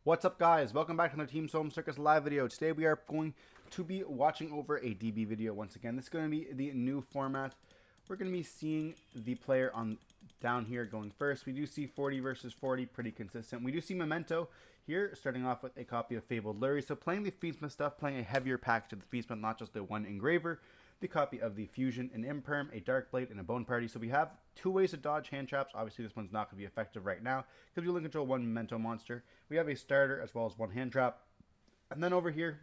What's up, guys? Welcome back to another Team Solemn Circus live video. Today we are going to be watching over a DB video once again. This is going to be the new format. We're going to be seeing the player on down here going first. We do see 40 versus 40, pretty consistent. We do see Memento here, starting off with a copy of Fabled Lurie. So playing the Feastsmith stuff, playing a heavier package of the Feastsmith, not just the one engraver. The copy of the Fusion, an Imperm, a Dark Blade, and a Bone Party. So we have two ways to dodge hand traps. Obviously, this one's not going to be effective right now because we only control one Memento monster. We have a starter as well as one hand trap. And then over here,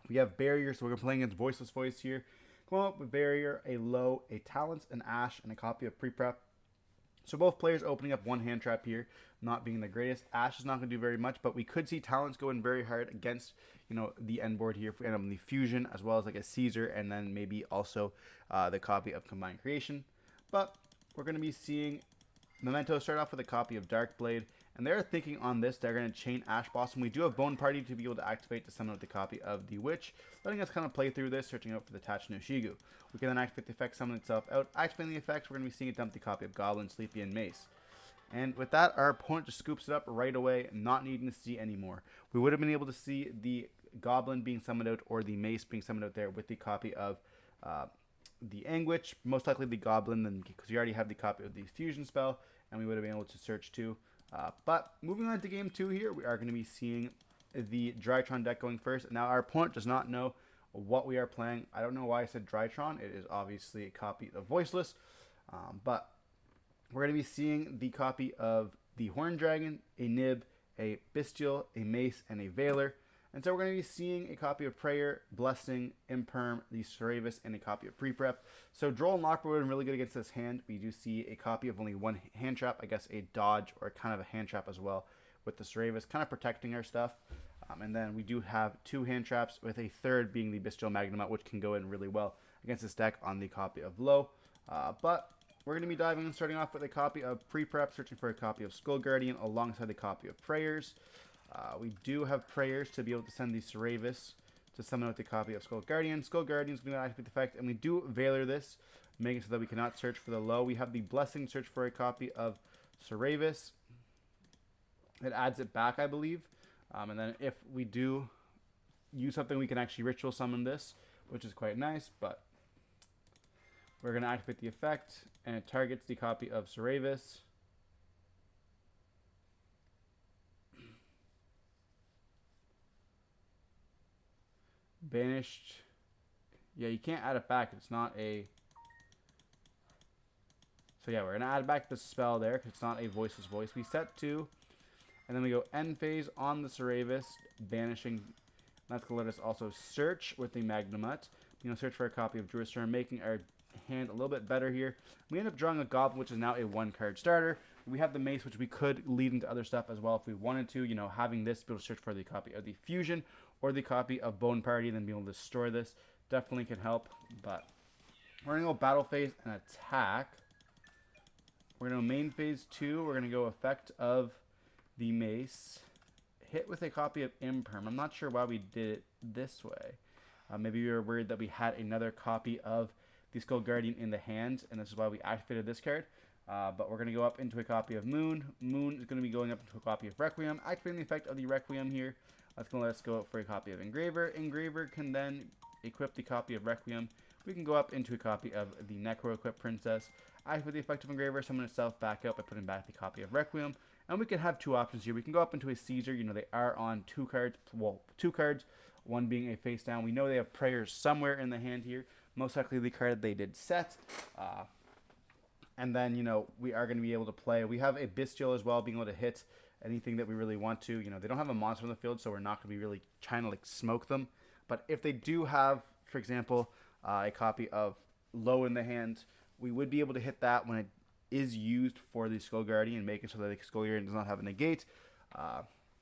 we have Barrier. So we're playing against Voiceless Voice here. Come up with Barrier, a Low, a Talents, an Ash, and a copy of Pre-Prep. So both players opening up one hand trap here, not being the greatest. Ash is not going to do very much, but we could see Talents go in very hard against, the end board here. If we end up in the Fusion, as well as like a Caesar, and then maybe also the copy of Combined Creation. But we're going to be seeing Memento start off with a copy of Dark Blade, and they're thinking on this, they're going to chain Ash Blossom. We do have Bone Party to be able to activate to summon with the copy of the Witch, letting us kind of play through this, searching out for the Touch no Shigu. We can then activate the effect, summon itself out. Activating the effects, we're going to be seeing it dump the copy of Goblin, Sleepy, and Mace. And with that, our opponent just scoops it up right away, not needing to see anymore. We would have been able to see the Goblin being summoned out or the Mace being summoned out there with the copy of the Anguish, most likely the Goblin, then because we already have the copy of the Fusion spell, and we would have been able to search too. But moving on to game 2 here, we are going to be seeing the Drytron deck going first. Now, our opponent does not know what we are playing. I don't know why I said Drytron. It is obviously a copy of Voiceless, but we're going to be seeing the copy of the Horn Dragon, a Nib, a Bestial, a Mace, and a Veiler. And so we're going to be seeing a copy of Prayer, Blessing, Imperm, the Ceravis, and a copy of Pre-Prep. So Droll and Lockwood would have been really good against this hand. We do see a copy of only one hand trap, I guess a dodge or kind of a hand trap as well with the Ceravis, kind of protecting our stuff. And then we do have two hand traps with a third being the Bestial Magnum, which can go in really well against this deck on the copy of Low. But we're going to be diving in, starting off with a copy of Pre-Prep, searching for a copy of Skull Guardian alongside the copy of Prayers. We do have Prayers to be able to send the Ceravis to summon out the copy of Skull Guardian. Skull Guardian is going to activate the effect, and we do Veiler this, making it so that we cannot search for the Low. We have the Blessing, search for a copy of Ceravis. It adds it back, I believe. And then if we do use something, we can actually Ritual Summon this, which is quite nice, but we're going to activate the effect, and it targets the copy of Ceravis. Banished. Yeah, you can't add it back. It's not a... So yeah, we're going to add back the spell there because it's not a Voiceless Voice. We set 2, and then we go end phase on the Ceravis, banishing. That's going to let us also search with the Magnamut. Search for a copy of Druistorm, making our hand a little bit better here. We end up drawing a Goblin, which is now a 1-card starter. We have the Mace, which we could lead into other stuff as well if we wanted to. Having this, be able to search for the copy of the Fusion or the copy of Bone Party, and then be able to destroy this definitely can help. But we're going to go battle phase and attack. We're going to go main phase 2. We're going to go effect of the Mace. Hit with a copy of Imperm. I'm not sure why we did it this way. Maybe we were worried that we had another copy of the Skull Guardian in the hand, and this is why we activated this card. But we're going to go up into a copy of Moon. Moon is going to be going up into a copy of Requiem. Activating the effect of the Requiem here. That's going to let us go up for a copy of Engraver. Engraver can then equip the copy of Requiem. We can go up into a copy of the Necro Equip Princess. Activate the effect of Engraver, summon itself back up by putting back the copy of Requiem. And we can have two options here. We can go up into a Caesar. They are on 2 cards. Well, 2 cards. One being a face down. We know they have Prayers somewhere in the hand here. Most likely the card they did set. And then, we are going to be able to play. We have a Bestial as well, being able to hit anything that we really want to. They don't have a monster on the field, so we're not going to be really trying to smoke them. But if they do have, for example, a copy of Low in the hand, we would be able to hit that when it is used for the Skull Guardian, making sure that the Skull Guardian does not have a negate,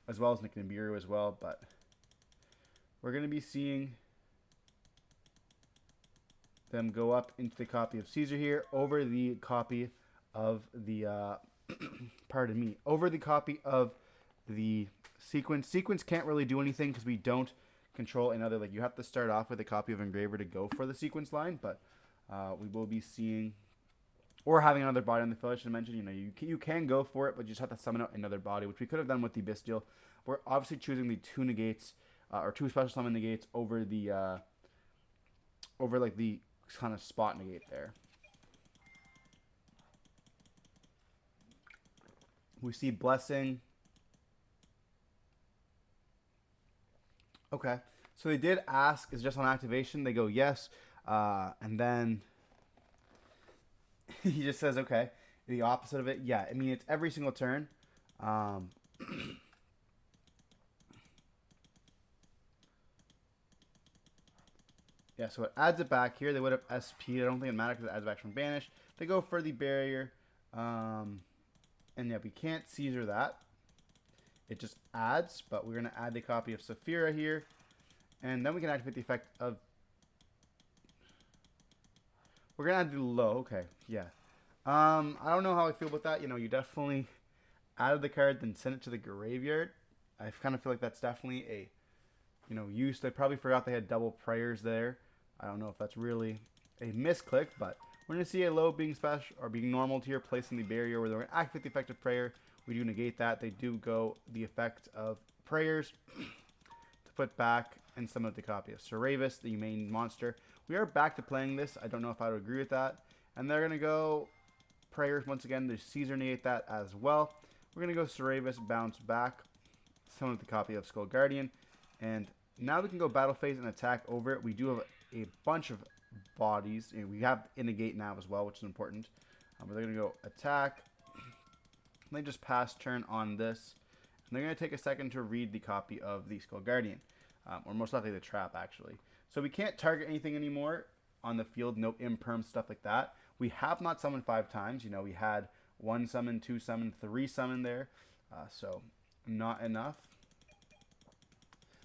as well as Nibiru as well. But we're going to be seeing them go up into the copy of Caesar here over the copy of the pardon me, over the copy of the Sequence. Sequence can't really do anything because we don't control another. You have to start off with a copy of Engraver to go for the Sequence line, but we will be seeing or having another body on the field. I should mention, you can go for it, but you just have to summon out another body, which we could have done with the Bestial. We're obviously choosing the 2 negates, or 2 special summon negates over the, over like the kind of spot negate there. We see Blessing. Okay. So they did ask, is it just on activation? They go, yes. And then he just says, okay. The opposite of it, yeah. I mean, it's every single turn. Yeah, so it adds it back here. They would have SP'd. I don't think it matters because it adds back from Banish. They go for the barrier. And yeah, we can't Caesar that. It just adds, but we're going to add the copy of Saphira here. And then we can activate the effect of... We're going to add the low. Okay, yeah. I don't know how I feel about that. You definitely added the card, then send it to the graveyard. I kind of feel like that's definitely a, use. They probably forgot they had double prayers there. I don't know if that's really a misclick, but we're going to see a low being special or being normal here, placing the barrier where they're going to activate the effect of prayer. We do negate that. They do go the effect of prayers to put back and summon the copy of Ceravis, the main monster. We are back to playing this. I don't know if I would agree with that. And they're going to go prayers once again. They Caesar negate that as well. We're going to go Ceravis, bounce back, summon the copy of Skull Guardian. And now we can go battle phase and attack over it. We do have a bunch of bodies. We have negate now as well, which is important. But they're going to go attack. They just pass turn on this. And they're going to take a second to read the copy of the Skull Guardian. Or most likely the trap, actually. So we can't target anything anymore on the field. No imperm, stuff like that. We have not summoned 5 times. We had 1 summon, 2 summon, 3 summon there. So not enough.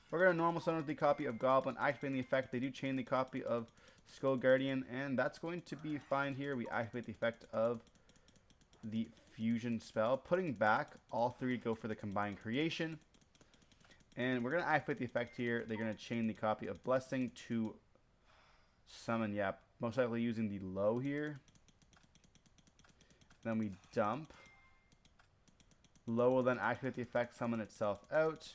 We're going to normal summon with the copy of Goblin. Activating the effect. They do chain the copy of Skull Guardian. And that's going to be fine here. We activate the effect of the fusion spell. Putting back, all 3 go for the combined creation. And we're going to activate the effect here. They're going to chain the copy of Blessing to summon, yeah, most likely using the low here. Then we dump. Low will then activate the effect, summon itself out.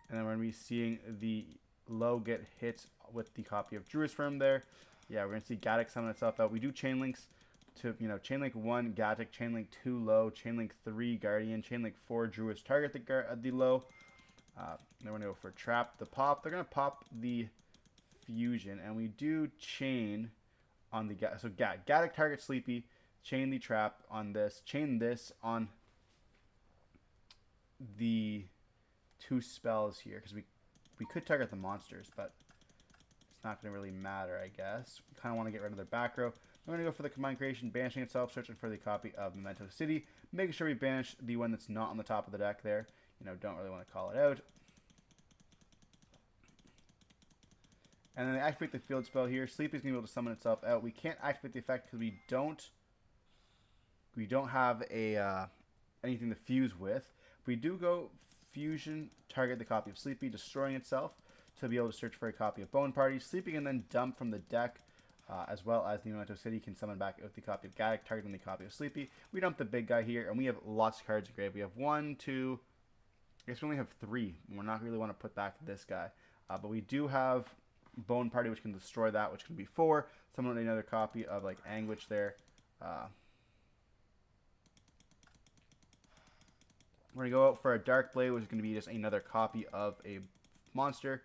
And then we're going to be seeing the low get hit with the copy of Druid's Firm there. Yeah, we're going to see Gaddock summon itself out. We do chain links to, Chainlink 1, Gaddock, Chainlink 2, low, Chainlink 3, Guardian, Chainlink 4, Druids target the low. Then we're going to go for Trap, the pop. They're going to pop the Fusion, and we do chain on the Gaddock. So Gaddock target Sleepy, chain the Trap on this, chain this on the 2 spells here, because we could target the monsters, but it's not going to really matter, I guess. We kind of want to get rid of their back row. I'm going to go for the combined creation, banishing itself, searching for the copy of Memento City, making sure we banish the one that's not on the top of the deck there. Don't really want to call it out. And then they activate the field spell here. Sleepy's going to be able to summon itself out. We can't activate the effect because we don't have a anything to fuse with. We do go fusion, target the copy of Sleepy, destroying itself to be able to search for a copy of Bone Party. Sleepy can then dump from the deck. As well as the Memento City can summon back with the copy of Gaddock, targeting the copy of Sleepy. We dump the big guy here, and we have lots of cards in grave. We have 1, 2, I guess we only have 3. We're not really want to put back this guy. But we do have Bone Party, which can destroy that, which can be 4. Summon another copy of, like, Anguish there. We're going to go out for a Dark Blade, which is going to be just another copy of a monster.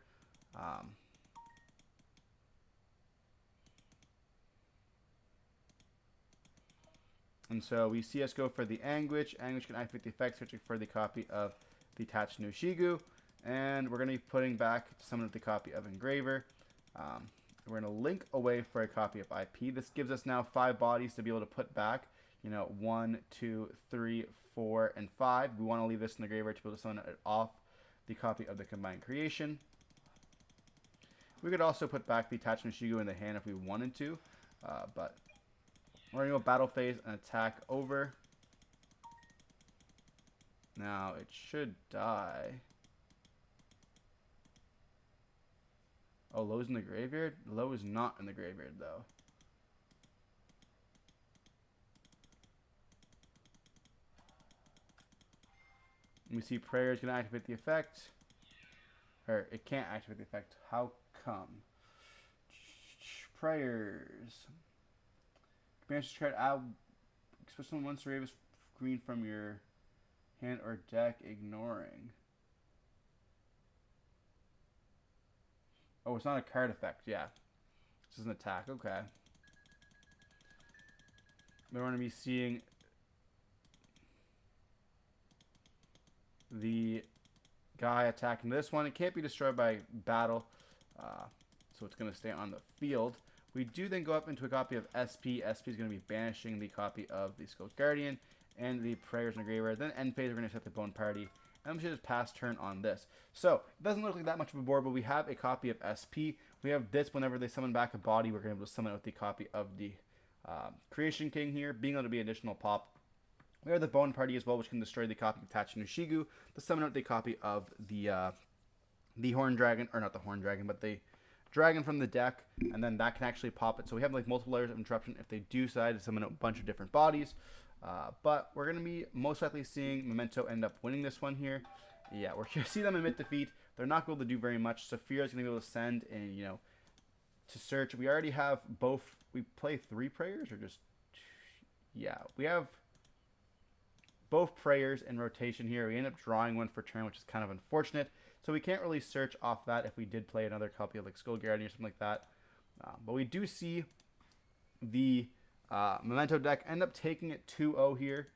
And so we see us go for the Anguish. Anguish can activate the effect, searching for the copy of the attached no Shigu. And we're going to be putting back to summon the copy of Engraver. We're going to link away for a copy of IP. This gives us now 5 bodies to be able to put back. 1, 2, 3, 4, and 5. We want to leave this in the graveyard to be able to summon it off the copy of the combined creation. We could also put back the attached no Shigu in the hand if we wanted to. But we're going to go battle phase and attack over. Now, it should die. Oh, Low's in the graveyard? Low is not in the graveyard, though. We see Prayer is going to activate the effect. Or, it can't activate the effect. How come? Prayers. Manage to try to add, especially once the Raven's green from your hand or deck, ignoring. Oh, it's not a card effect. Yeah. This is an attack. Okay. We're going to be seeing the guy attacking this one. It can't be destroyed by battle, so it's going to stay on the field. We do then go up into a copy of SP. SP is going to be banishing the copy of the Skull Guardian and the Prayers in the Graveyard. Then end phase, we're going to set the Bone Party. And we should just pass turn on this. So, it doesn't look like that much of a board, but we have a copy of SP. We have this whenever they summon back a body, we're going to be able to summon it with the copy of the Creation King here, being able to be additional pop. We have the Bone Party as well, which can destroy the copy of Tachinoshigu, to summon out the copy of the Horn Dragon, or not the Horn Dragon, but the Dragon from the deck, and then that can actually pop it. So we have like multiple layers of interruption if they do decide to summon out a bunch of different bodies. But we're going to be most likely seeing Memento end up winning this one here. Yeah, we're going to see them admit defeat. They're not going to do very much. Saphira is going to be able to send and, to search. We already have both. We play 3 prayers or just... Yeah, we have both prayers in rotation here. We end up drawing one for turn, which is kind of unfortunate. So we can't really search off that if we did play another copy of like Skull Guardian or something like that. But we do see the Memento deck end up taking it 2-0 here.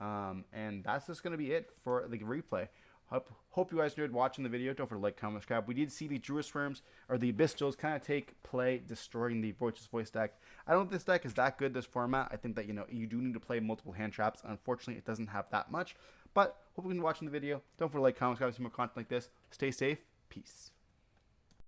And that's just going to be it for the replay. Hope you guys enjoyed watching the video. Don't forget to like, comment, subscribe. We did see the Druid Swarms, or the Abyssals, kind of take play, destroying the Voiceless voice deck. I don't think this deck is that good, this format. I think that, you do need to play multiple hand traps. Unfortunately, it doesn't have that much. But hope you've been watching the video. Don't forget to like, comment, subscribe, see more content like this. Stay safe. Peace.